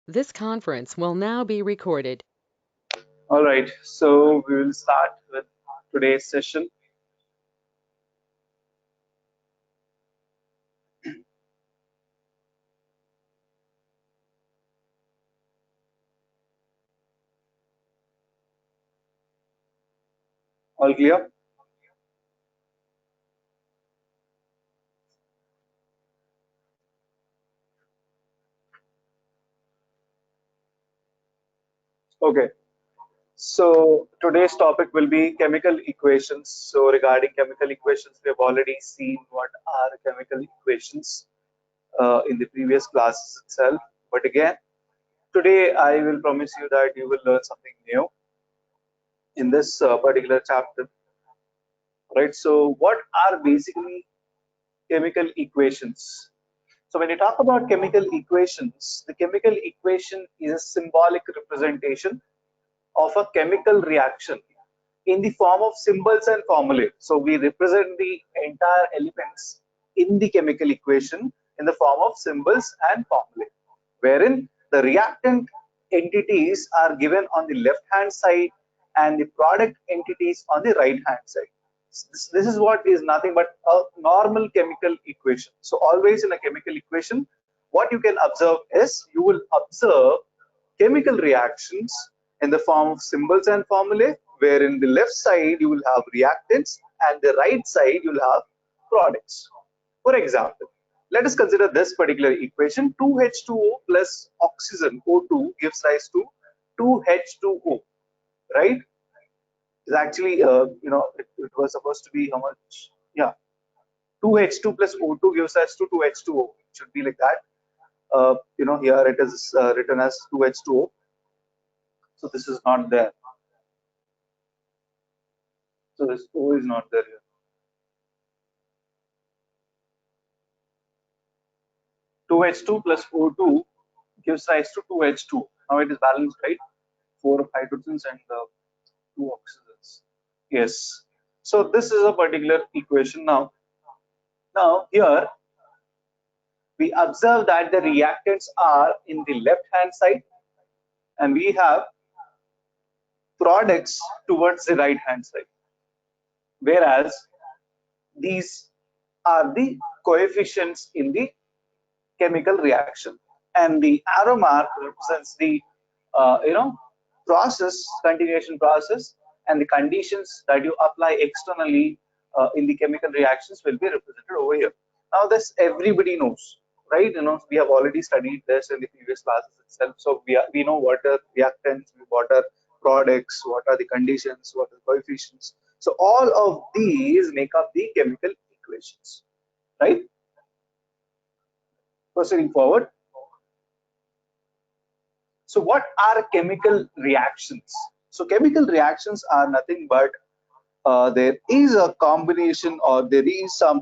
This conference will now be recorded. All right, so we will start with today's session. All clear? Okay, so today's topic will be chemical equations. So regarding chemical equations, we have already seen what are chemical equations in the previous classes itself. But again, today I will promise you that you will learn something new in this particular chapter, right? So what are basically chemical equations? So when you talk about chemical equations, the chemical equation is a symbolic representation of a chemical reaction in the form of symbols and formulae. So we represent the entire elements in the chemical equation in the form of symbols and formulae, wherein the reactant entities are given on the left hand side and the product entities on the right hand side. This is what is nothing but a normal chemical equation. So always in a chemical equation, what you can observe is you will observe chemical reactions in the form of symbols and formulae, where in the left side you will have reactants and the right side you will have products. For example, let us consider this particular equation. 2H2O plus oxygen O2 gives rise to 2H2O, right? It's actually, it was supposed to be how much? Yeah, 2H2 plus O2 gives rise to 2H2O. It should be like that. Here it is written as 2H2O. So this is not there. So this O is not there here. 2H2 plus O2 gives rise to 2H2. Now it is balanced, right? 4 hydrogens and 2 oxygens. Yes. So this is a particular equation now. Now here we observe that the reactants are in the left hand side and we have products towards the right hand side. Whereas these are the coefficients in the chemical reaction, and the arrow mark represents the process, continuation process, and the conditions that you apply externally in the chemical reactions will be represented over here. Now this everybody knows, right? We have already studied this in the previous classes itself, so we know what are reactants, what are products, what are the conditions, what are the coefficients. So all of these make up the chemical equations, right? Proceeding forward. So what are chemical reactions? So chemical reactions are nothing but there is a combination or there is some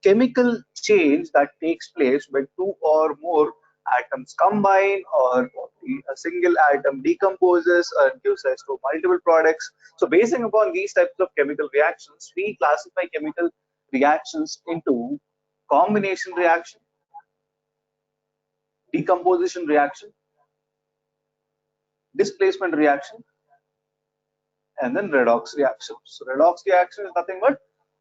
chemical change that takes place when two or more atoms combine, or a single atom decomposes and gives rise to multiple products. So basing upon these types of chemical reactions, we classify chemical reactions into combination reaction, decomposition reaction, displacement reaction, and then redox reaction. So redox reaction is nothing but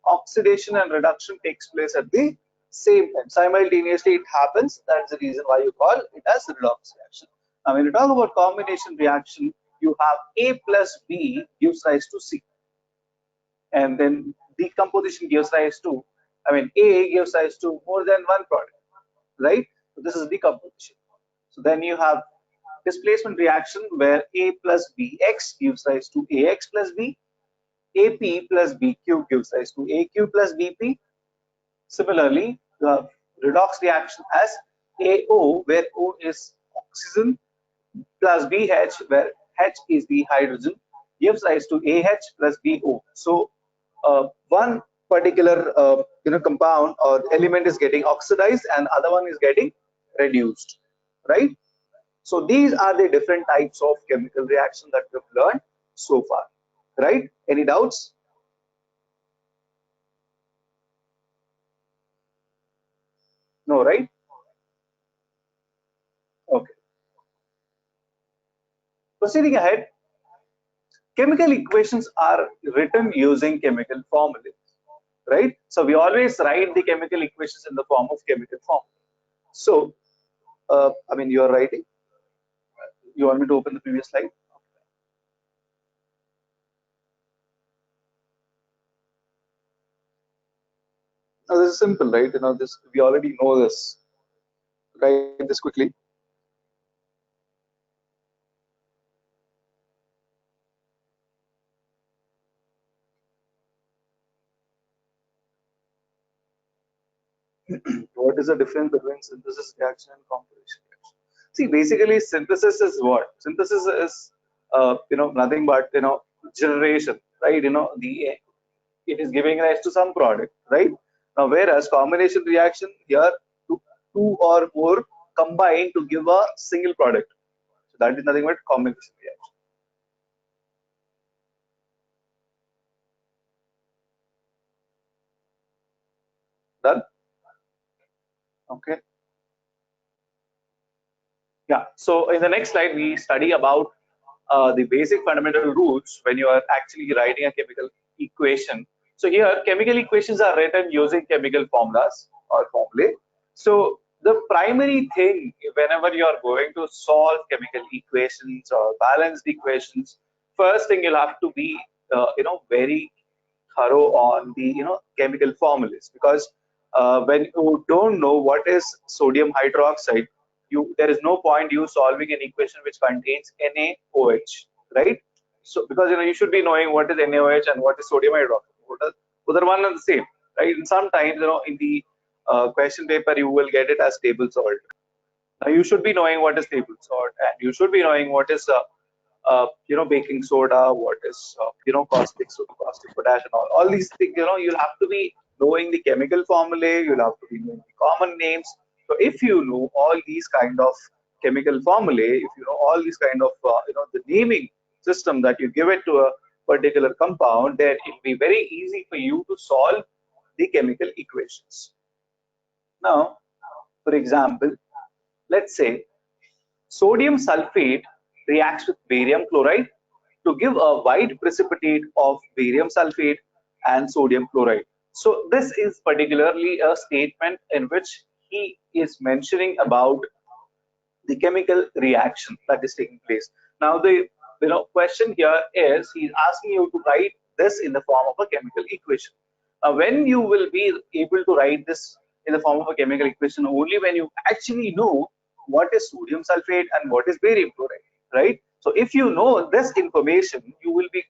oxidation and reduction takes place at the same time. Simultaneously it happens. That's the reason why you call it as redox reaction. Now when you talk about combination reaction, you have A plus B gives rise to C. And then decomposition gives rise to, A gives rise to more than one product, right? So this is decomposition. So then you have displacement reaction where A plus Bx gives rise to Ax plus B. AP plus BQ gives rise to AQ plus BP. Similarly, the redox reaction has AO, where O is oxygen, plus BH, where H is the hydrogen, gives rise to AH plus BO. So one particular compound or element is getting oxidized and other one is getting reduced, right? So these are the different types of chemical reaction that we've learned so far, right? Any doubts? No, right? Okay. Proceeding ahead, chemical equations are written using chemical formulas, right? So we always write the chemical equations in the form of chemical formula. So, I mean, you are writing. You want me to open the previous slide? Now, this is simple, right? This we already know this. Write this quickly. What is the difference between synthesis reaction and composition reaction? See, basically, synthesis is what? Synthesis is, nothing but generation, right? It is giving rise to some product, right? Now, whereas combination reaction here, two or more combine to give a single product. So that is nothing but combination reaction. Done? Okay. Yeah. So in the next slide, we study about the basic fundamental rules when you are actually writing a chemical equation. So here, chemical equations are written using chemical formulas or formulae. So the primary thing whenever you are going to solve chemical equations or balanced equations, first thing you'll have to be, very thorough on the chemical formulas, because when you don't know what is sodium hydroxide, there is no point you solving an equation which contains NaOH, right? So because you should be knowing what is NaOH and what is sodium hydroxide. Other one are the same, right? And sometimes in the question paper you will get it as table salt. Now you should be knowing what is table salt, and you should be knowing what is baking soda, what is caustic soda, caustic potash, and all these things. You'll have to be knowing the chemical formulae. You'll have to be knowing the common names. So if you know all these kind of chemical formulae, if you know all these kind of the naming system that you give it to a particular compound, then it'll be very easy for you to solve the chemical equations. Now, for example, let's say sodium sulfate reacts with barium chloride to give a white precipitate of barium sulfate and sodium chloride. So this is particularly a statement in which he is mentioning about the chemical reaction that is taking place. Now the question here is he's asking you to write this in the form of a chemical equation. Now when you will be able to write this in the form of a chemical equation? Only when you actually know what is sodium sulfate and what is barium chloride, right? So if you know this information, you will be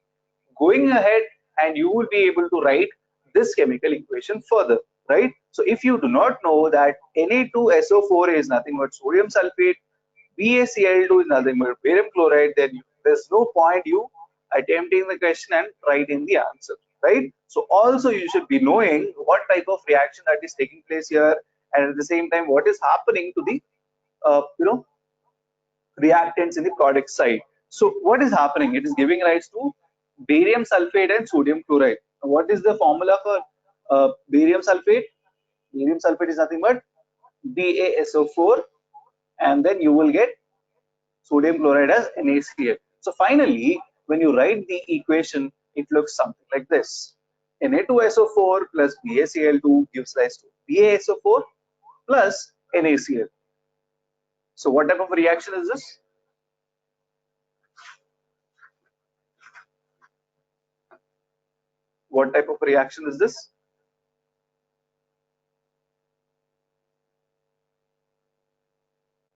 going ahead and you will be able to write this chemical equation further, right? So if you do not know that Na2SO4 is nothing but sodium sulfate, BaCl2 is nothing but barium chloride, then there's no point you attempting the question and writing the answer, right? So also you should be knowing what type of reaction that is taking place here, and at the same time what is happening to the reactants in the product side. So what is happening? It is giving rise to barium sulfate and sodium chloride. What is the formula for barium sulfate? Barium sulfate is nothing but BaSO4, and then you will get sodium chloride as NaCl. So finally, when you write the equation, it looks something like this. Na2SO4 plus BaCl2 gives rise to BaSO4 plus NaCl. So what type of reaction is this? What type of reaction is this?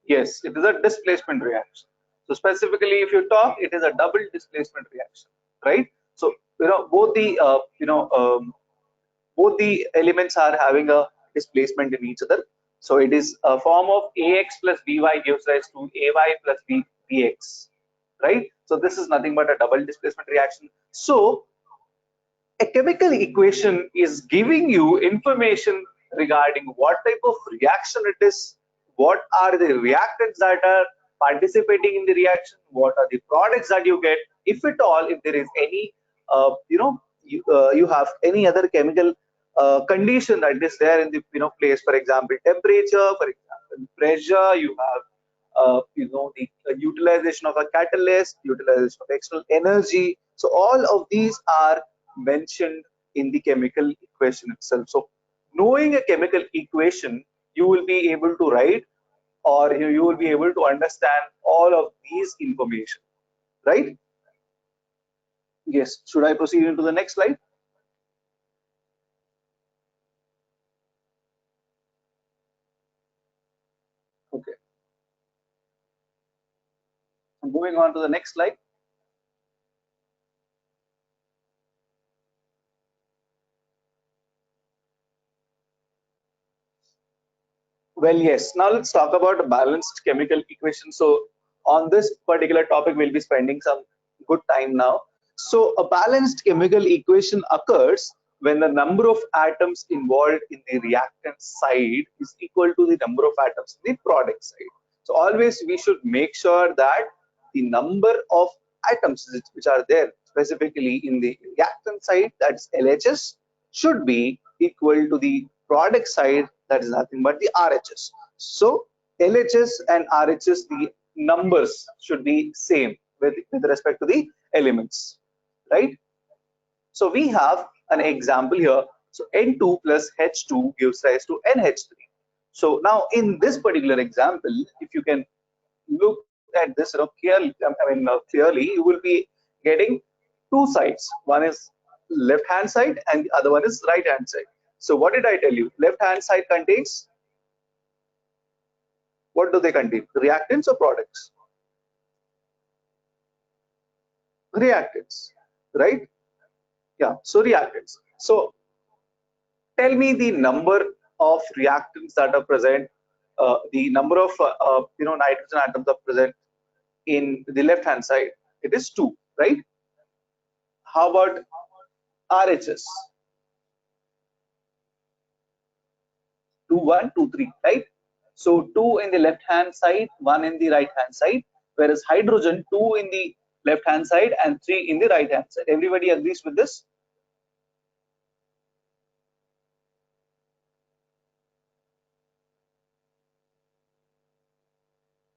Yes, it is a displacement reaction. So specifically, if you talk, it is a double displacement reaction, right? So both the elements are having a displacement in each other. So it is a form of Ax plus By gives rise to Ay plus Bx, right? So this is nothing but a double displacement reaction. So a chemical equation is giving you information regarding what type of reaction it is, what are the reactants that are participating in the reaction, what are the products that you get, if at all, if there is any you have any other chemical condition that is there in the place, for example temperature, for example pressure, you have the utilization of a catalyst, utilization of external energy. So all of these are mentioned in the chemical equation itself. So knowing a chemical equation, you will be able to write, or you will be able to understand all of these information, right? Yes. Should I proceed into the next slide? Okay. I'm moving on to the next slide. Well, yes. Now let's talk about a balanced chemical equation. So on this particular topic, we'll be spending some good time now. So a balanced chemical equation occurs when the number of atoms involved in the reactant side is equal to the number of atoms in the product side. So always we should make sure that the number of atoms which are there specifically in the reactant side, that's LHS, should be equal to the product side, that is nothing but the RHS. So LHS and RHS, the numbers should be same with respect to the elements, right? So we have an example here. So N2 plus H2 gives rise to NH3. So now in this particular example, if you can look at this, clearly, you will be getting two sides. One is left hand side and the other one is right hand side. So what did I tell you? Left hand side contains, what do they contain? Reactants or products? Reactants, right? Yeah, so reactants. So tell me the number of reactants that are present, the number of nitrogen atoms are present in the left hand side. It is 2, right? How about RHS? 2, 1, 2, 3, right? So 2 in the left hand side, 1 in the right hand side, whereas hydrogen 2 in the left hand side and 3 in the right hand side. Everybody agrees with this?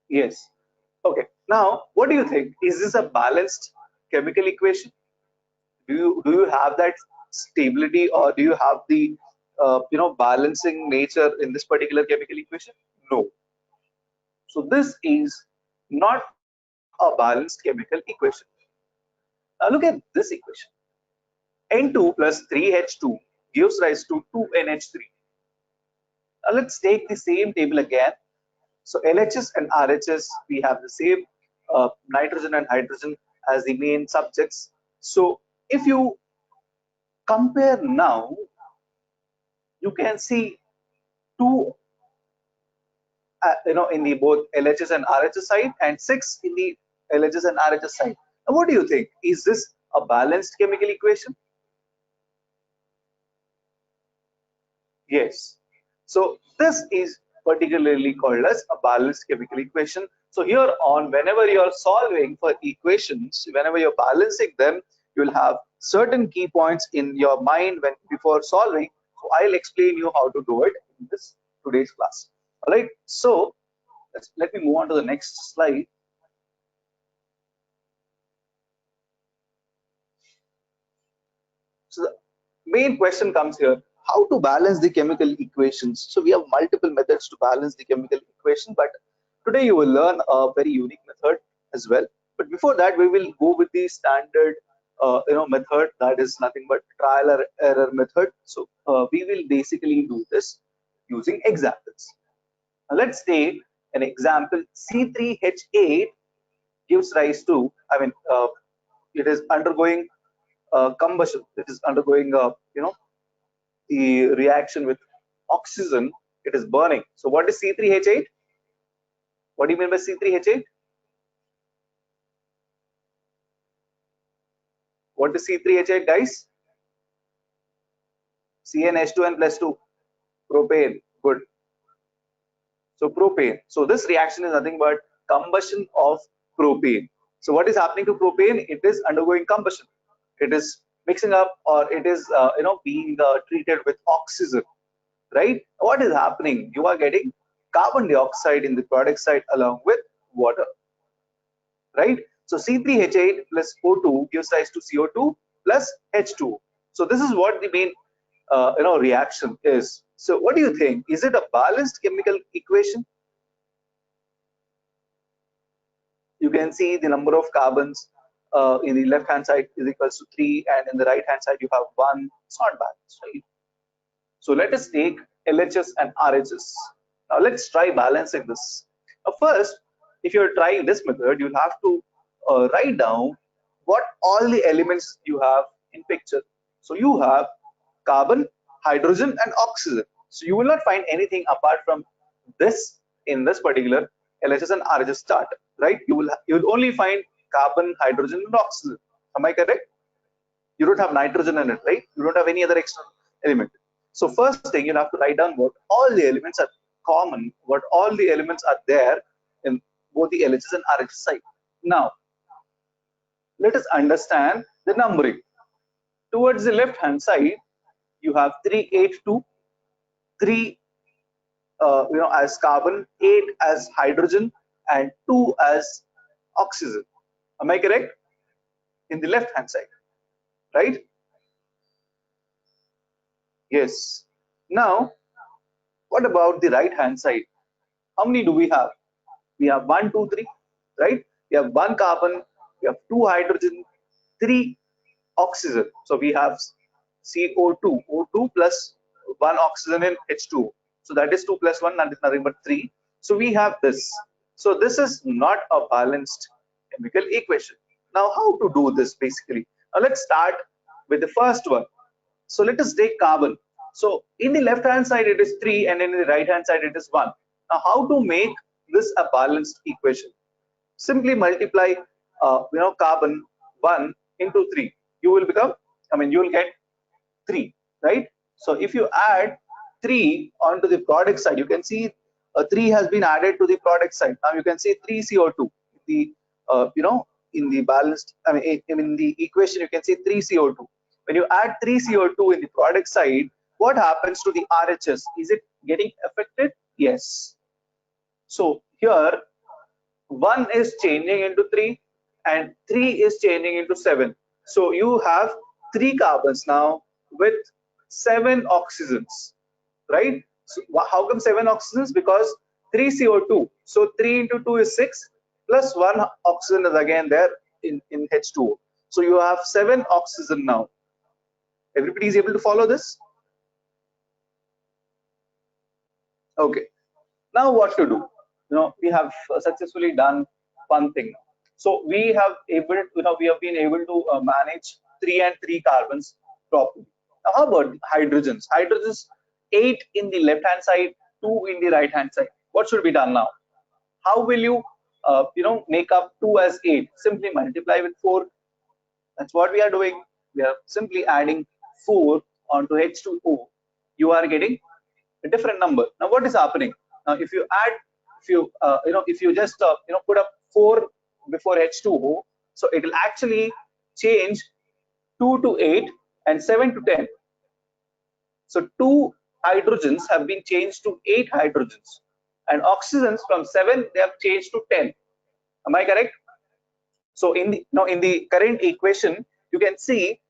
Yes. Okay. Now, what do you think? Is this a balanced chemical equation? Do you have that stability, or do you have the balancing nature in this particular chemical equation? No. So this is not a balanced chemical equation. Now look at this equation. N2 plus 3H2 gives rise to 2NH3. Now let's take the same table again. So LHS and RHS, we have the same nitrogen and hydrogen as the main subjects. So if you compare now, you can see two, in the both LHS and RHS side, and 6 in the LHS and RHS side. Now, what do you think? Is this a balanced chemical equation? Yes. So this is particularly called as a balanced chemical equation. So here on, whenever you are solving for equations, whenever you're balancing them, you'll have certain key points in your mind when before solving. So I'll explain you how to do it in this today's class. All right. So let me move on to the next slide. So the main question comes here: how to balance the chemical equations? So we have multiple methods to balance the chemical equation, but today you will learn a very unique method as well. But before that, we will go with the standard method, that is nothing but trial or error method. So we will basically do this using examples. Now let's take an example. C3H8 gives rise to, it is undergoing combustion. It is undergoing the reaction with oxygen. It is burning. So what is C3H8? What do you mean by C3H8? What is C3H8, guys? CnH2n plus 2. Propane. Good. So propane. So this reaction is nothing but combustion of propane. So what is happening to propane? It is undergoing combustion. It is mixing up, or it is being treated with oxygen, right? What is happening? You are getting carbon dioxide in the product side along with water, right? So C3H8 plus O2 gives rise to CO2 plus H2. So this is what the main reaction is. So what do you think? Is it a balanced chemical equation? You can see the number of carbons in the left hand side is equals to 3, and in the right hand side you have 1. It's not balanced, right? So let us take LHS and RHS. Now let's try balancing this. Now first, if you're trying this method, you'll have to write down what all the elements you have in picture. So you have carbon, hydrogen and oxygen. So you will not find anything apart from this in this particular LHS and RHS chart, right? You will only find carbon, hydrogen and oxygen. Am I correct? You don't have nitrogen in it, right? You don't have any other extra element. So first thing, you'll have to write down what all the elements are common, what all the elements are there in both the LHS and RHS side. Now, let us understand the numbering. Towards the left hand side, you have 3, 8, 2, 3 as carbon, 8 as hydrogen, and 2 as oxygen. Am I correct? In the left hand side, right? Yes. Now, what about the right hand side? How many do we have? We have 1, 2, 3, right? We have 1 carbon, we have 2 hydrogen, 3 oxygen. So we have CO2, O2 plus 1 oxygen in H2. So that is 2 plus 1, nothing but 3. So we have this. So this is not a balanced chemical equation. Now how to do this basically? Now let's start with the first one. So let us take carbon. So in the left hand side it is 3 and in the right hand side it is 1. Now how to make this a balanced equation? Simply multiply carbon 1 into 3. You will get 3, right? So if you add 3 onto the product side, you can see 3 has been added to the product side. Now you can see 3 CO2. The in the balanced, in the equation you can see 3 CO2. When you add 3 CO2 in the product side, what happens to the RHS? Is it getting affected? Yes. So here 1 is changing into 3 and 3 is changing into 7. So you have 3 carbons now with 7 oxygens, right? So how come 7 oxygens? Because 3 CO2. So 3 into 2 is 6 plus 1 oxygen is again there in H2O. So you have 7 oxygen now. Everybody is able to follow this? Okay. Now what to do? We have successfully done one thing. So we have been able to manage 3 and 3 carbons properly. Now how about hydrogens? Hydrogens 8 in the left hand side, 2 in the right hand side. What should be done now? How will you make up 2 as 8? Simply multiply with 4. That's what we are doing. We are simply adding 4 onto H2O. You are getting a different number. Now what is happening? Now if you just put up 4 before H2O, so it will actually change 2 to 8 and 7 to 10. So 2 hydrogens have been changed to 8 hydrogens, and oxygens from 7 they have changed to 10. Am I correct? So in the current equation, you can see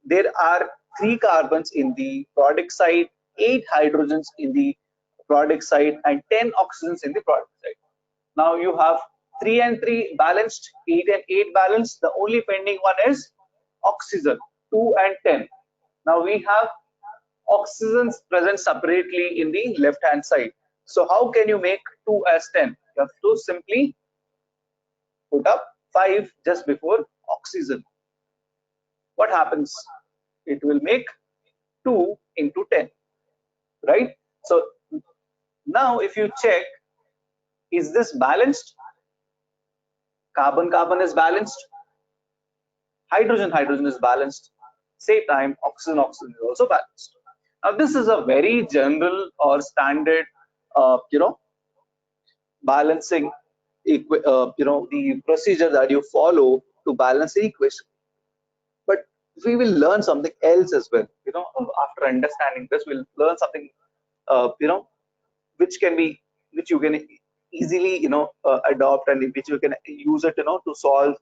there are 3 carbons in the product side, 8 hydrogens in the product side, and 10 oxygens in the product side. Now you have 3 and 3 balanced, 8 and 8 balanced. The only pending one is oxygen, 2 and 10. Now we have oxygens present separately in the left hand side. So how can you make 2 as 10? You have to simply put up 5 just before oxygen. What happens? It will make 2 into 10, right? So now if you check, is this balanced? Carbon is balanced, hydrogen is balanced, same time oxygen is also balanced. Now this is a very general or standard balancing the procedure that you follow to balance the equation. But we will learn something else as well. After understanding this, we'll learn something which you can easily, adopt, and which you can use it, to solve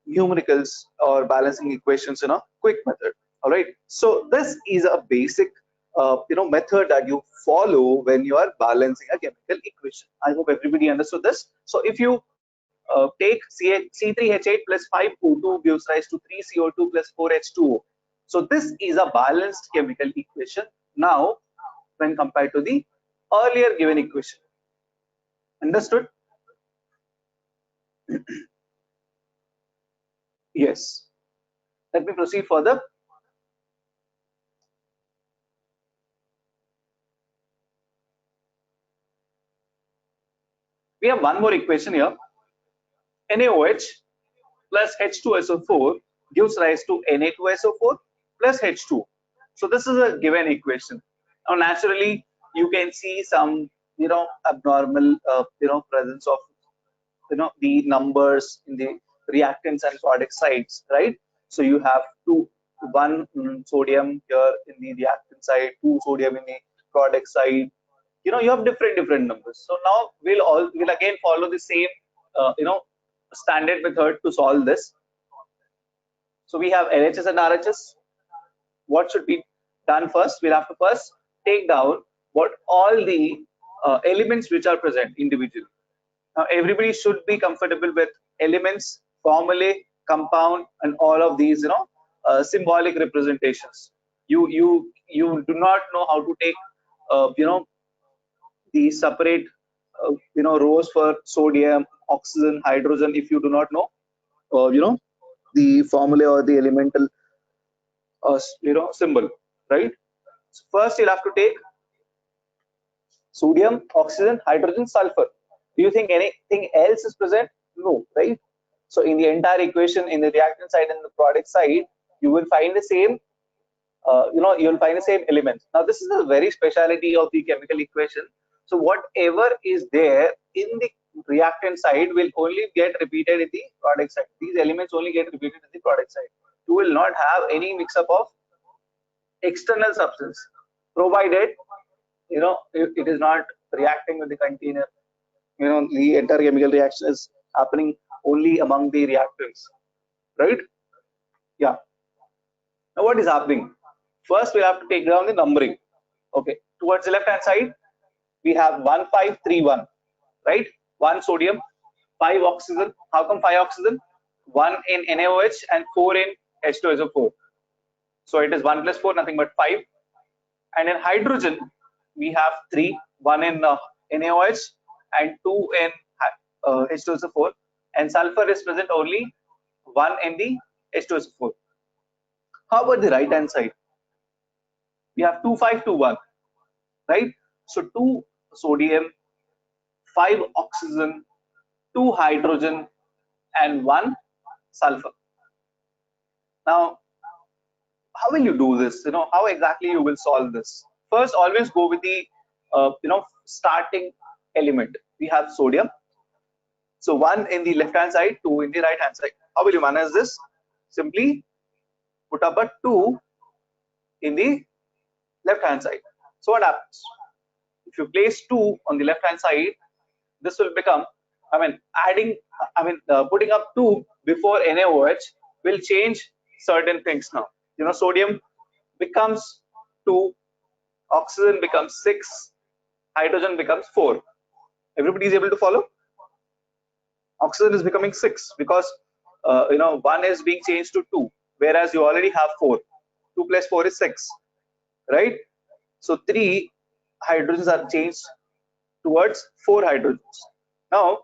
numericals or balancing equations in a quick method. All right. So this is a basic, method that you follow when you are balancing a chemical equation. I hope everybody understood this. So if you take C3H8 plus 5O2 gives rise to 3CO2 plus 4H2O. So this is a balanced chemical equation now when compared to the earlier given equation. Understood? Yes. Let me proceed further. We have one more equation here. NaOH plus H2SO4 gives rise to Na2SO4 plus H2. So this is a given equation. Now naturally you can see some, abnormal, presence of, the numbers in the reactants and product sides, right? So you have one sodium here in the reactant side, 2 sodium in the product side. You have different numbers. So now we'll again follow the same, standard method to solve this. So we have LHS and RHS. What should be done first? We'll have to first take down what all the elements which are present individually. Now everybody should be comfortable with elements, formulae, compound, and all of these, symbolic representations. You do not know how to take, the separate, rows for sodium, oxygen, hydrogen if you do not know, the formula or the elemental, symbol, right? So first you'll have to take sodium, oxygen, hydrogen, sulfur. Do you think anything else is present? No, right? So in the entire equation, in the reactant side and the product side, you will find the same, you'll find the same elements. Now this is the very speciality of the chemical equation. So whatever is there in the reactant side will only get repeated in the product side. These elements only get repeated in the product side. You will not have any mix-up of external substance, provided, it is not reacting with the container. The entire chemical reaction is happening only among the reactants, right? Yeah. Now what is happening? First we'll have to take down the numbering. Okay, towards the left hand side we have 1531, right? 1 sodium, 5 oxygen. How come 5 oxygen? 1 in NaOH and 4 in H2SO4. So it is 1 plus 4, nothing but 5. And in hydrogen we have 3, 1 in NaOH and 2 in H2SO4, and sulfur is present only 1 in the H2SO4. How about the right hand side? We have 2, 5, 2, 1, right? So 2 sodium, 5 oxygen, 2 hydrogen, and 1 sulfur. Now how will you do this? How exactly you will solve this? First, always go with the, starting element. We have sodium. So 1 in the left hand side, 2 in the right hand side. How will you manage this? Simply put up a 2 in the left hand side. So what happens? If you place 2 on the left hand side, this will become, putting up 2 before NaOH will change certain things now. Sodium becomes 2, oxygen becomes 6, hydrogen becomes 4. Everybody is able to follow? Oxygen is becoming 6 because 1 is being changed to 2, whereas you already have 4. 2 plus 4 is 6, right? So 3 hydrogens are changed towards 4 hydrogens. Now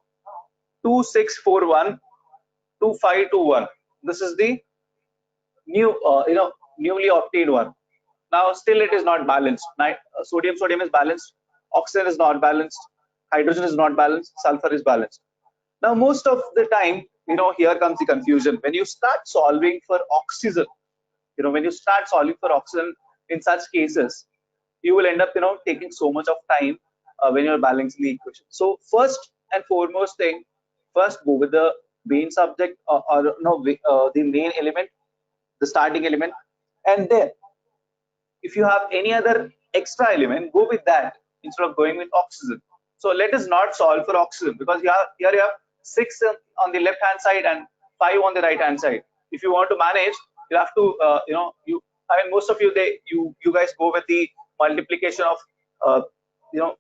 2, 6, 4, 1, 2, 5, 2, 1. This is the new, newly obtained one. Now still it is not balanced. Sodium is balanced, oxygen is not balanced, hydrogen is not balanced, sulfur is balanced. Now most of the time, here comes the confusion. When you start solving for oxygen, in such cases, you will end up, taking so much of time when you're balancing the equation. So first and foremost thing, first go with the main subject, the main element, the starting element, and then if you have any other extra element, go with that instead of going with oxygen. So let us not solve for oxygen, because here you have 6 on the left hand side and 5 on the right hand side. If you want to manage, you have to I mean, most of you guys go with the multiplication of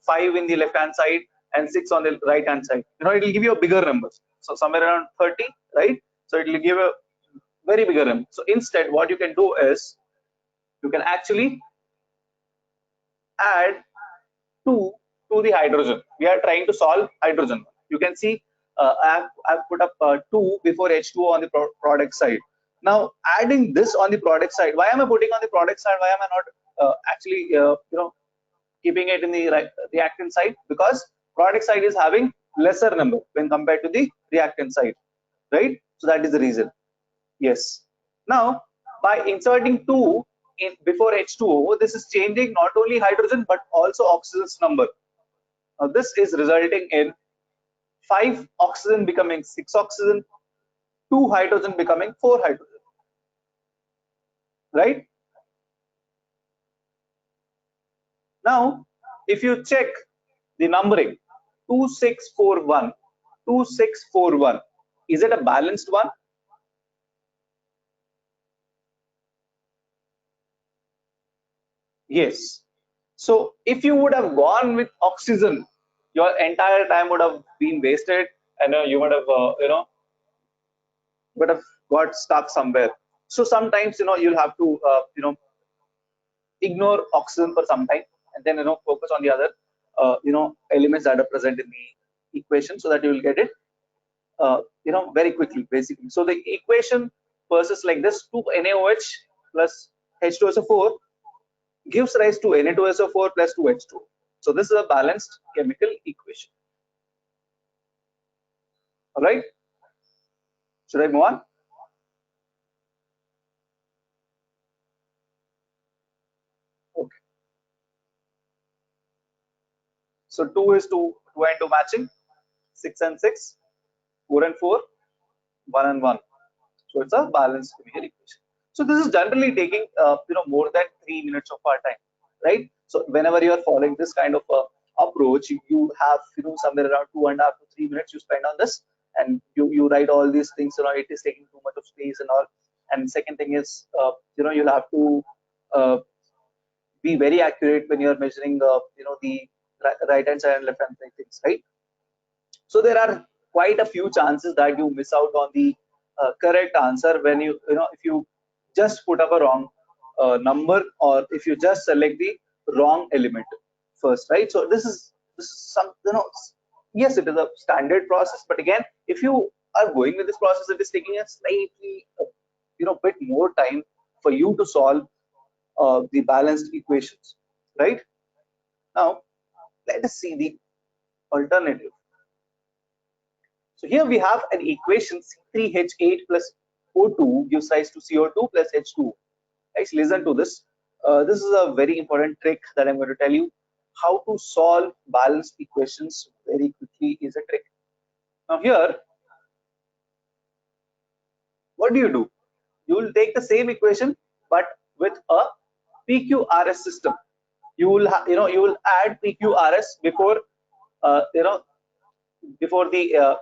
5 in the left hand side and 6 on the right hand side. It will give you a bigger number, so somewhere around 30, right? So it will give a very bigger number. So instead, what you can do is you can actually add 2 to the hydrogen. We are trying to solve hydrogen. You can see I've put up 2 before H2O on the product side. Now adding this on the product side, why am I putting on the product side? Why am I not actually keeping it in the reactant side? Because product side is having lesser number when compared to the reactant side, right? So that is the reason. Yes. Now by inserting 2 in before H2O, this is changing not only hydrogen but also oxygen's number. Now this is resulting in 5 oxygen becoming 6 oxygen, 2 hydrogen becoming 4 hydrogen, right? Now if you check the numbering 2641, 2641, is it a balanced one? Yes. So if you would have gone with oxygen, your entire time would have been wasted, and you would have would have got stuck somewhere. So sometimes you'll have to ignore oxygen for some time, and then focus on the other elements that are present in the equation, so that you will get it very quickly, basically. So the equation versus like this: 2NaOH plus H2SO4 gives rise to Na2SO4 plus 2H2O. So this is a balanced chemical equation. All right. Should I move on? Okay. So 2 is 2 and 2 matching, 6 and 6, 4 and 4, 1 and 1. So it's a balanced chemical equation. So this is generally taking more than 3 minutes of our time, right? So whenever you are following this kind of approach, you have somewhere around 2.5 to 3 minutes you spend on this, and you write all these things. It is taking too much of space and all. And second thing is you'll have to be very accurate when you're measuring the right hand side and left hand side things, right? So there are quite a few chances that you miss out on the correct answer when if you just put up a wrong number, or if you just select the wrong element first, right? So this is some yes, it is a standard process, but again, if you are going with this process, it is taking a slightly bit more time for you to solve the balanced equations, right? Now let us see the alternative. So here we have an equation: C3H8 plus O2 gives rise to CO2 plus H2. Guys, listen to this. This is a very important trick that I'm going to tell you. How to solve balanced equations very quickly is a trick. Now here, what do? You will take the same equation but with a PQRS system. You will you will add PQRS before before the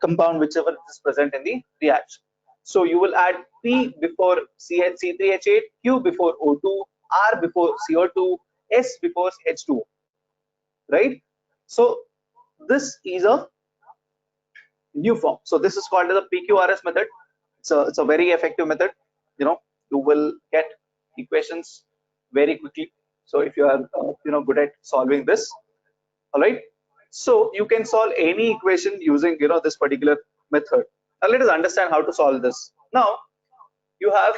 compound whichever is present in the reaction. So you will add P before C3H8, Q before O2, R before CO2, S before H2O, right? So this is a new form. So this is called the PQRS method. It's a very effective method. You will get equations very quickly. So if you are good at solving this, all right. So you can solve any equation using this particular method. Now let us understand how to solve this. Now you have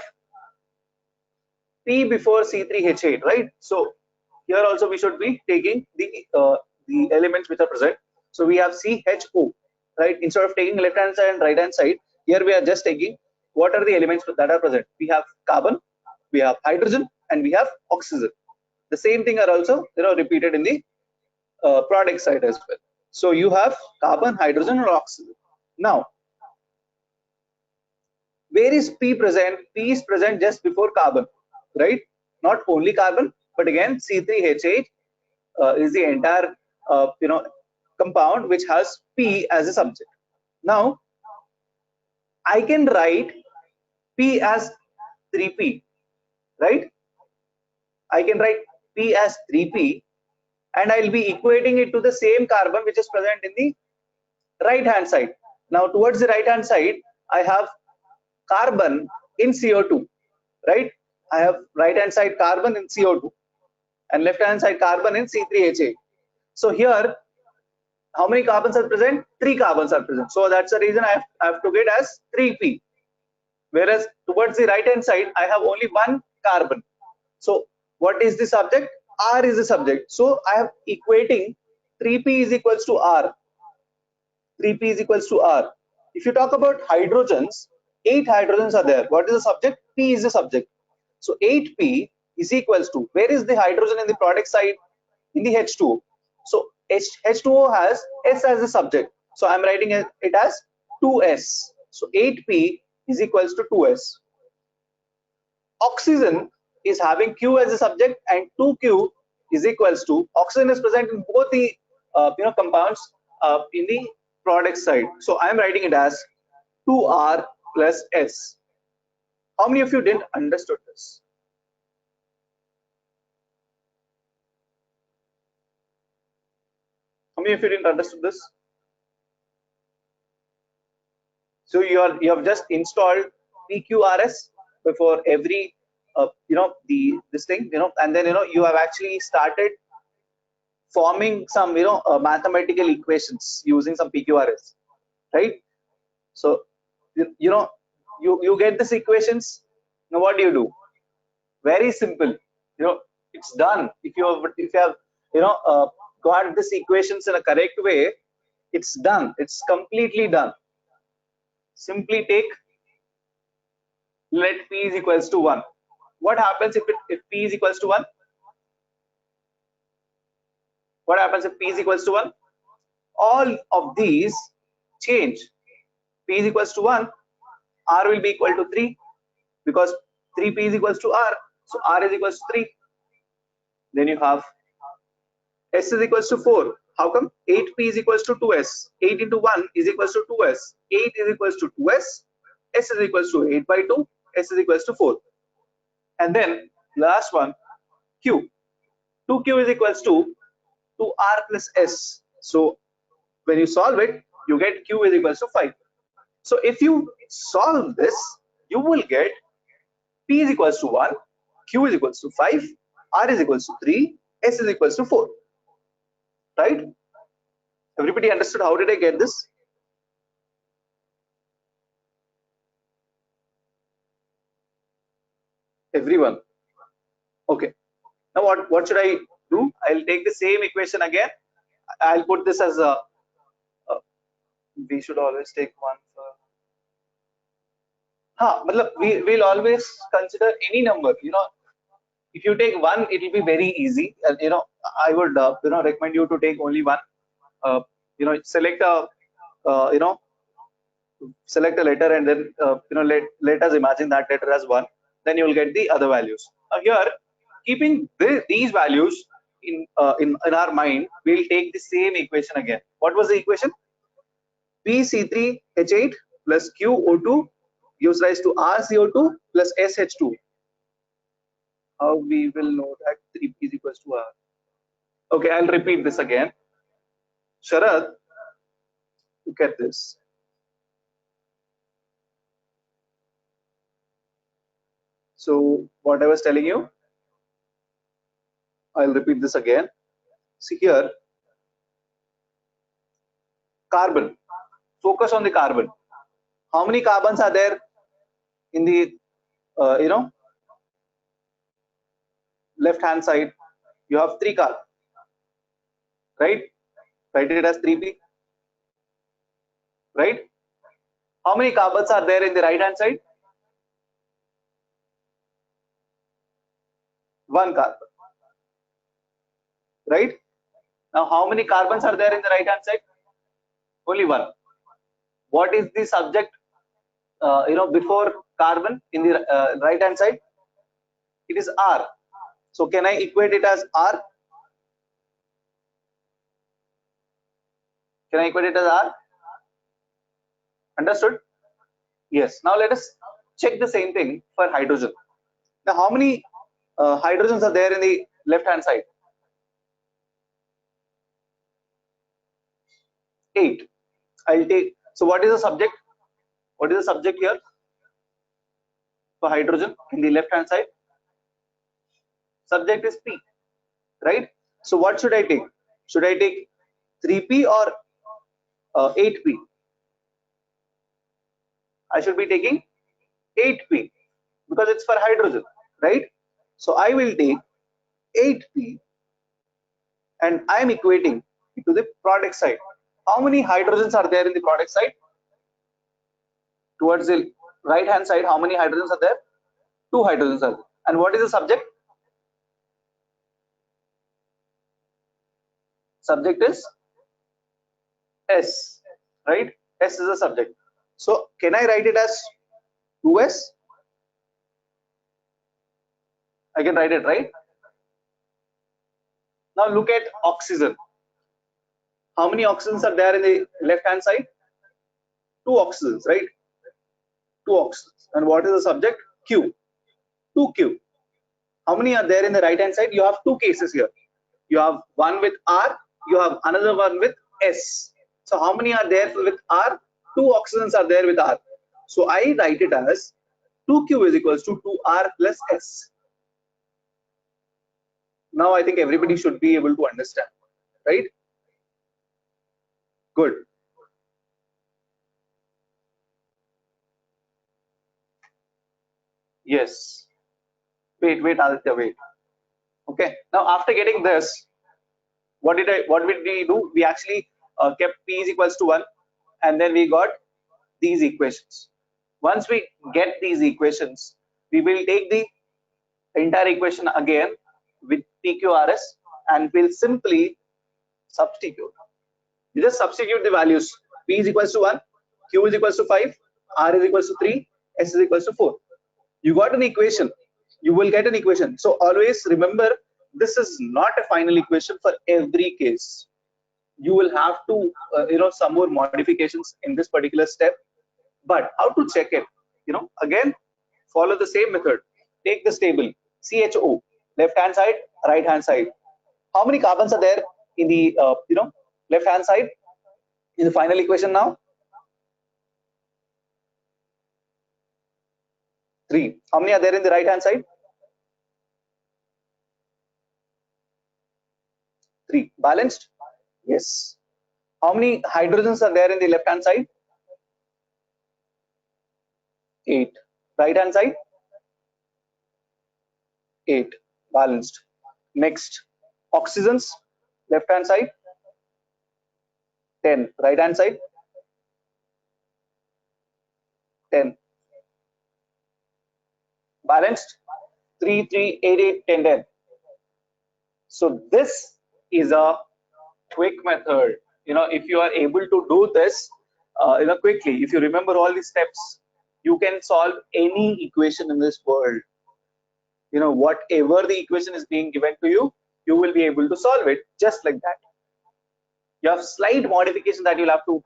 P before C3H8, right? So here also we should be taking the elements which are present. So we have CHO, right? Instead of taking left hand side and right hand side, here we are just taking what are the elements that are present. We have carbon, we have hydrogen, and we have oxygen. The same thing are also repeated in the product side as well. So you have carbon, hydrogen, or oxygen. Now where is P present? P is present just before carbon, right? Not only carbon, but again C3H8 is the entire compound which has P as a subject. Now I can write P as 3P, right? I can write P as 3P, and I'll be equating it to the same carbon which is present in the right hand side. Now towards the right hand side, I have carbon in CO2, right? I have right hand side carbon in CO2 and left hand side carbon in C3H8. So here, how many carbons are present? 3 carbons are present. So that's the reason I have to get as 3P. Whereas towards the right hand side, I have only one carbon. So what is the subject? R is the subject. So I am equating 3P is equals to R. 3P is equals to R. If you talk about hydrogens, 8 hydrogens are there. What is the subject? P is the subject. So 8P is equals to, where is the hydrogen in the product side? In the H2O. So H2O has S as the subject. So I'm writing it as 2S. So 8P is equals to 2S. Oxygen is having Q as a subject, and 2Q is equals to, oxygen is present in both the compounds in the product side. So I am writing it as 2R plus S. How many of you didn't understood this? How many of you didn't understood this? So you have just installed PQRS before every this thing, and then you have actually started forming some mathematical equations using some PQRS, right? So you get these equations. Now what do? Very simple. It's done. If you have got these equations in a correct way, it's done. It's completely done. Simply take, let P is equals to 1. What happens if P is equals to 1? What happens if P is equals to 1? All of these change. P is equals to 1, R will be equal to 3, because 3P is equals to R, so R is equals to 3. Then you have S is equals to 4. How come? 8P is equals to 2S. 8 into 1 is equals to 2S. 8 is equals to 2S. S is equals to 8 by 2. S is equals to 4. And then last one, Q. 2Q is equals to 2R plus S. So when you solve it, you get Q is equals to 5. So if you solve this, you will get P is equals to 1, Q is equals to 5, R is equals to 3, S is equals to 4. Right? Everybody understood how did I get this? Everyone. Okay. Now what should I do? I'll take the same equation again. I'll put this as a we should always take one for we'll always consider any number. If you take one, it will be very easy. I would recommend you to take only one. Select a select a letter, and then let us imagine that letter as 1. Then you will get the other values. Now here, keeping these values in our mind, we'll take the same equation again. What was the equation? PC3H8 plus QO2 gives rise to RCO2 plus SH2. How we will know that 3P is equals to R? Okay, I'll repeat this again. Sharad, look at this. So what I was telling you, I'll repeat this again. See here, carbon. Focus on the carbon. How many carbons are there in the left hand side? You have 3 carbons, right? Write it as 3P, right? How many carbons are there in the right hand side? 1 carbon, right? Now how many carbons are there in the right hand side? Only 1. What is the subject before carbon in the right hand side? It is R. So can I equate it as R? Can I equate it as R? Understood? Yes. Now let us check the same thing for hydrogen. Now, how many hydrogens are there in the left hand side? 8. I'll take. So, what is the subject? What is the subject here for hydrogen in the left hand side? Subject is P, right? So, what should I take? Should I take 3P or 8P? I should be taking 8P because it's for hydrogen, right? So, I will take 8P and I am equating to the product side. How many hydrogens are there in the product side? Towards the right hand side, how many hydrogens are there? 2 hydrogens are there. And what is the subject? Subject is S, right? S is the subject. So can I write it as 2S? I can write it, right? Now look at oxygen. How many oxygens are there in the left hand side? 2 oxygens, right? 2 oxygens. And what is the subject? Q. 2Q. How many are there in the right hand side? You have 2 cases here. You have one with R, you have another one with S. So how many are there with R? 2 oxygens are there with R. So I write it as 2Q is equals to 2R plus S. Now I think everybody should be able to understand, right? Good. Yes. Wait, Aditya, wait. Okay. Now after getting this, what did we do? We actually kept P is equals to 1, and then we got these equations. Once we get these equations, we will take the entire equation again with PQRS and we'll simply substitute. You just substitute the values. P is equals to 1, Q is equals to 5, R is equals to 3, S is equals to 4. You got an equation. You will get an equation. So always remember, this is not a final equation for every case. You will have to, some more modifications in this particular step. But how to check it? Again, follow the same method. Take this table, CHO, left hand side, right hand side. How many carbons are there in the left hand side in the final equation now? 3. How many are there in the right hand side? 3. Balanced? Yes. How many hydrogens are there in the left hand side? 8. Right hand side? 8. Balanced. Next, oxygens, left hand side? 10. Right hand side? 10. Balanced? 3, 3, 8, 8, 10, 10. So this is a quick method. If you are able to do this quickly, if you remember all these steps, you can solve any equation in this world. Whatever the equation is being given to you, you will be able to solve it just like that. You have slight modification that you'll have to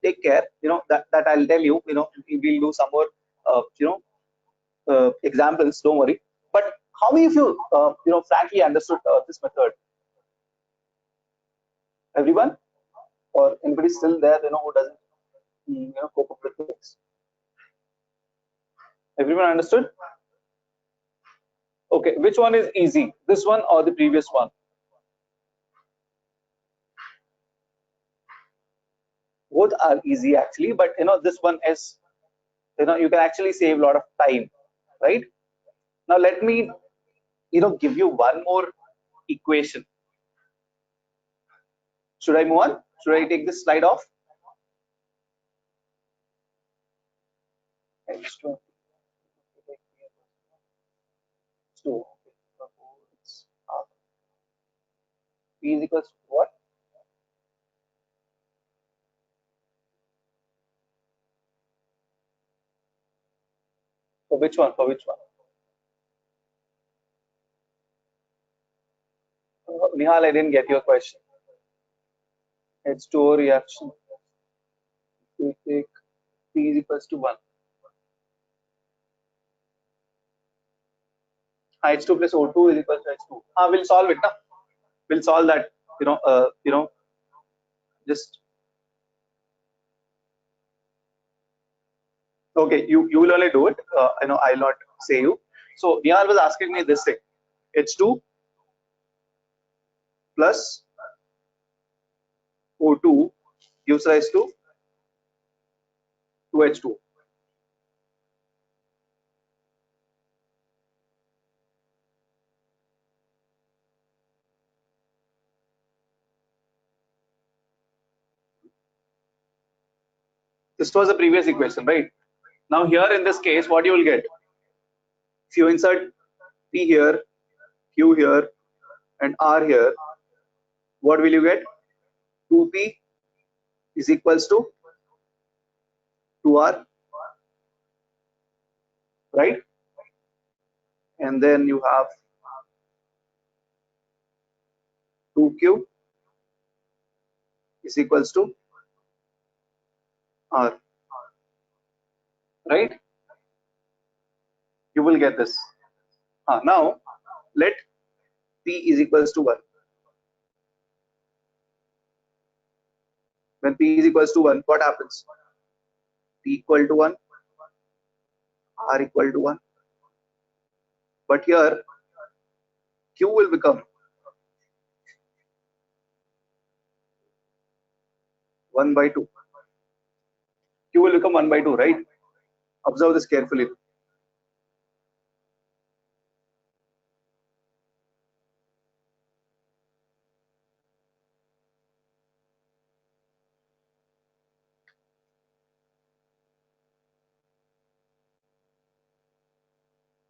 take care, that I'll tell you. We'll do some more examples, don't worry. But how many of you frankly understood this method? Everyone? Or anybody still there who doesn't cope up with this? Everyone understood? Okay, which one is easy, this one or the previous one? Both are easy actually, but this one is, you can actually save a lot of time, right? Now let me give you one more equation. Should I move on? Should I take this slide off? P is equals to what? For which one? For which one? Nihal, I didn't get your question. H2O reaction. We take P is equals to 1. H2 plus O2 is equal to H2. We'll solve it now. We'll solve that. Just okay. You will only do it. I'll not say you. So Nihal was asking me this thing. H2 plus O2 gives rise to 2H2. This was the previous equation, right? Now here in this case, what you will get? If you insert P here, Q here, and R here, what will you get? 2P is equals to 2R, right? And then you have 2Q is equals to R, right? You will get this. Now let P is equals to 1. When P is equals to 1, what happens? P equal to 1, R equal to 1. But here Q will become 1 by 2. Q will become 1 by 2, right? Observe this carefully.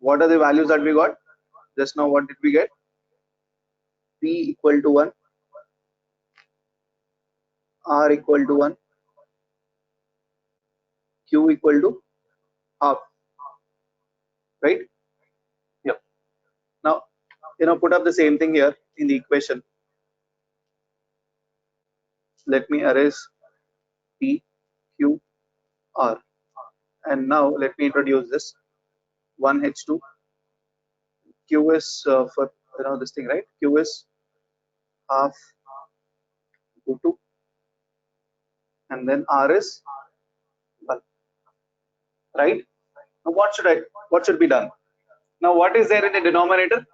What are the values that we got? Just now, what did we get? P equal to 1, R equal to 1, Q equal to half, right? Yep. Now, put up the same thing here in the equation. Let me erase P, Q, R. And now let me introduce this 1H2. Q is for this thing, right? Q is half O2, and then R is 1, right? Now what should be done? Now what is there in the denominator?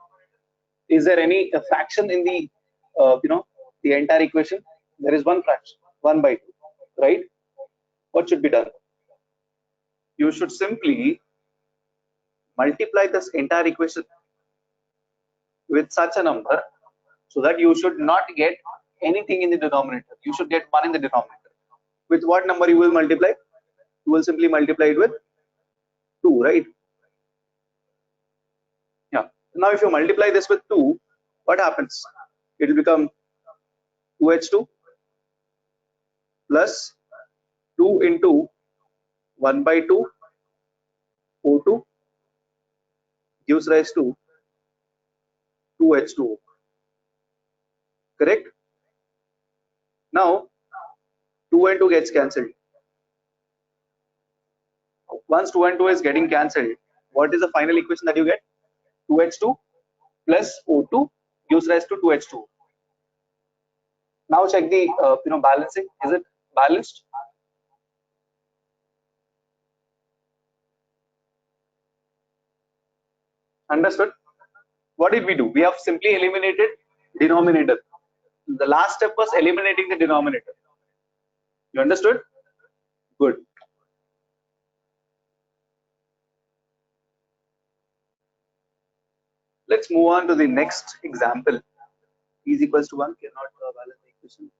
Is there any fraction in the the entire equation? There is one fraction, 1 by 2, right? What should be done? You should simply multiply this entire equation with such a number so that you should not get anything in the denominator. You should get 1 in the denominator. With what number you will multiply? You will simply multiply it with 2, right? Yeah. Now if you multiply this with 2, what happens? It will become 2H2 plus 2 into 1 by 2 O2 gives rise to 2H2O. Correct? Now 2 and 2 gets cancelled. Once 2 and 2 is getting cancelled, what is the final equation that you get? 2H2 plus O2 gives rise to 2H2. Now check the balancing. Is it balanced? Understood? What did we do? We have simply eliminated denominator. The last step was eliminating the denominator. You understood? Good. Let's move on to the next example. P is equals to 1 cannot balance the equation. We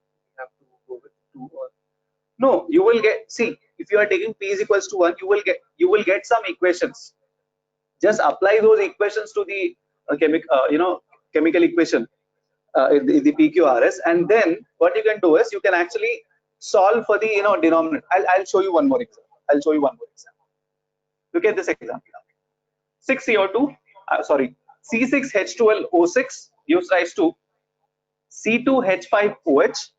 have to go with 2 or no. You will get, see, if you are taking P is equals to 1, you will get some equations. Just apply those equations to the chemical equation, the PQRS, and then what you can do is you can actually solve for the denominator. I'll show you one more example. Look at this example. 6CO2, C6H12O6 gives rise to C2H5OH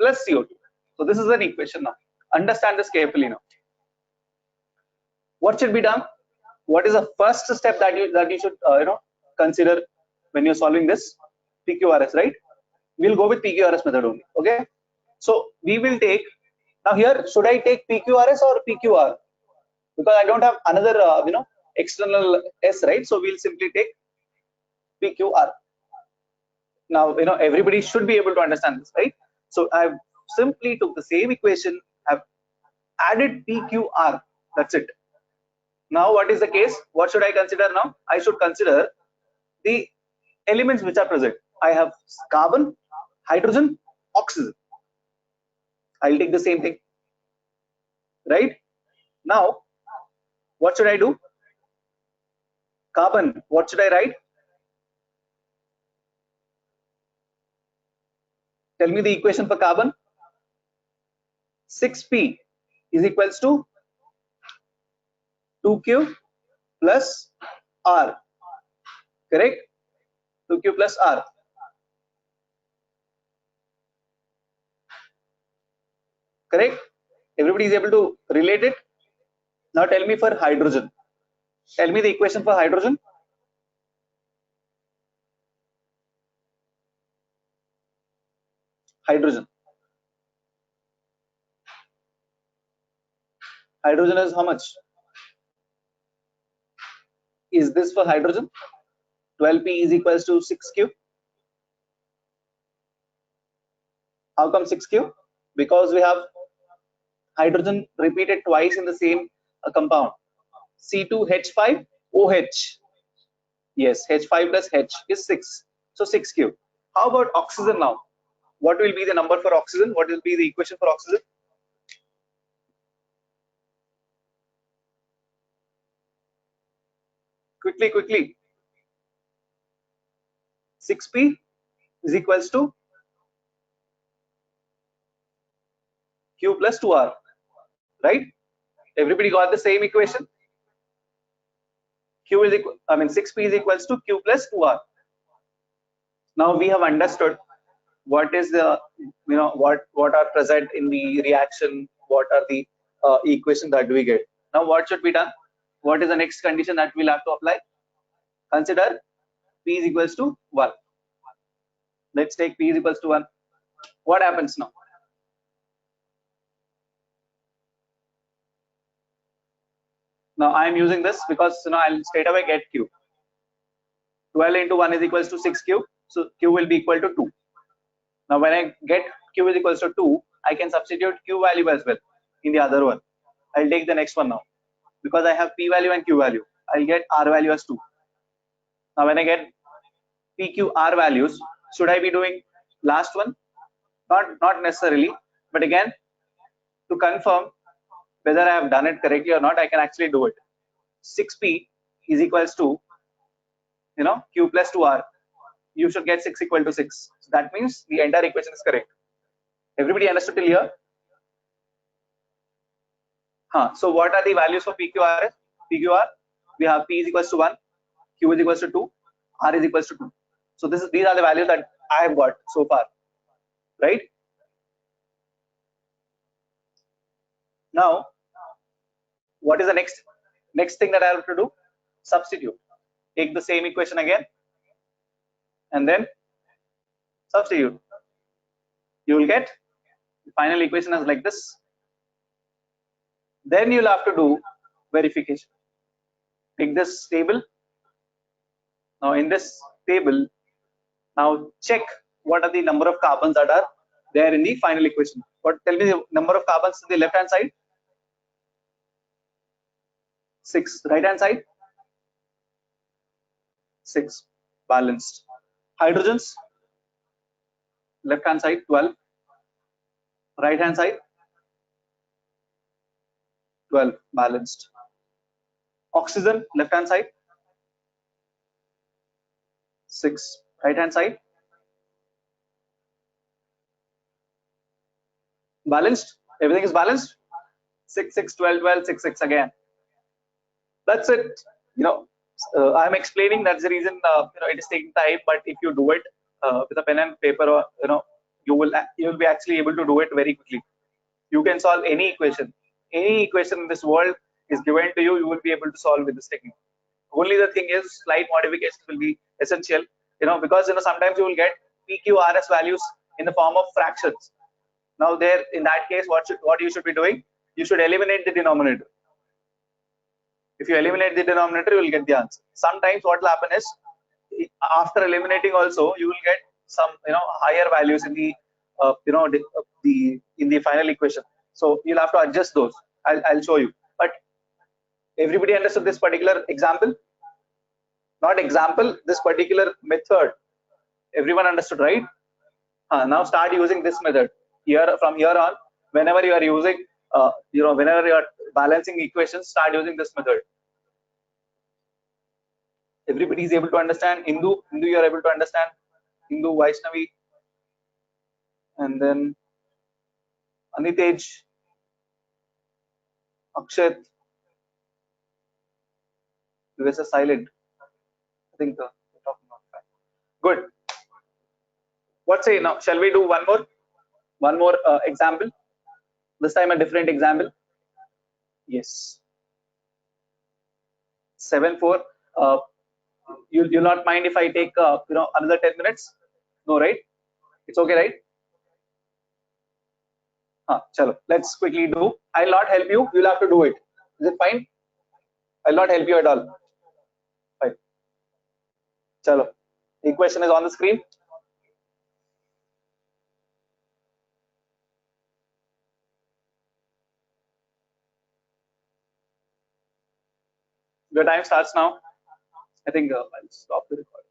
plus CO2. So this is an equation now. Understand this carefully now. What should be done? What is the first step that you should consider when you're solving this? PQRS, right? We'll go with PQRS method only. Okay. So we will take, now here should I take PQRS or PQR? Because I don't have another external S, right? So we'll simply take PQR. Now everybody should be able to understand this, right? So I've simply took the same equation, have added PQR. That's it. Now what is the case? What should I consider now? I should consider the elements which are present. I have carbon, hydrogen, oxygen. I'll take the same thing, right? Now what should I do? Carbon, what should I write? Tell me the equation for carbon. 6p is equals to 2q plus r, correct? 2q plus r. Correct? Everybody is able to relate it. Now tell me for hydrogen. Tell me the equation for hydrogen. Hydrogen. Hydrogen is how much? Is this for hydrogen? 12p is equals to 6q. How come 6q? Because we have hydrogen repeated twice in the same compound. C2H5OH. Yes, H5 plus H is 6. So 6q. How about oxygen now? What will be the number for oxygen? What will be the equation for oxygen? Quickly. 6p is equals to q plus 2r, right? Everybody got the same equation? Q is equal, 6p is equals to q plus 2r. Now we have understood what is the, what are present in the reaction, what are the equation that we get. Now what should be done? What is the next condition that we'll have to apply? Consider p is equals to 1. Let's take p is equals to 1. What happens now? Now I am using this because I'll straight away get q. 12 into 1 is equals to 6q. So q will be equal to 2. Now when I get q is equals to 2, I can substitute q value as well in the other one. I'll take the next one now. Because I have p value and q value, I'll get r value as 2. Now when I get p, q, r values, should I be doing last one? Not necessarily, but again, to confirm whether I have done it correctly or not, I can actually do it. 6p is equals to q plus 2r. You should get 6 equal to 6. So that means the entire equation is correct. Everybody understood till here? So what are the values for PQR? We have p is equals to 1, q is equals to 2, r is equals to 2. So these are the values that I have got so far, right? Now, what is the next thing that I have to do? Substitute. Take the same equation again, and then substitute. You will get the final equation as like this. Then you'll have to do verification. Take this table. Now in this table, now check what are the number of carbons that are there in the final equation. Tell me the number of carbons in the left hand side? 6. Right hand side? 6. Balanced. Hydrogens? Left hand side 12. Right hand side 12. Balanced. Oxygen, left hand side 6. Right hand side balanced. Everything is balanced. 6, 6, 12, 12, 6, 6 again. That's it. I'm explaining. That's the reason it is taking time. But if you do it with a pen and paper, or you will be actually able to do it very quickly. You can solve any equation. Any equation in this world is given to you, you will be able to solve with this technique. Only the thing is slight modifications will be essential, because sometimes you will get PQRS values in the form of fractions. Now there, in that case, what you should be doing? You should eliminate the denominator. If you eliminate the denominator, you will get the answer. Sometimes what will happen is, after eliminating also, you will get some higher values in the in the final equation. So you'll have to adjust those. I'll show you. But everybody understood this particular example? Not example, this particular method. Everyone understood, right? Now start using this method. From here on, whenever you are using, whenever you are balancing equations, start using this method. Everybody is able to understand. Hindu, you are able to understand. Hindu, Vaishnavi, and then Anitej, Akshat, US is silent. I think we're talking about that. Good. What say now? Shall we do one more example? This time a different example. Yes. 7-4. You'll not mind if I take another 10 minutes? No, right? It's okay, right? Chalo. Let's quickly do. I'll not help you. You'll have to do it. Is it fine? I'll not help you at all. Fine. Chalo. The equation is on the screen. Your time starts now. I think I'll stop the recording.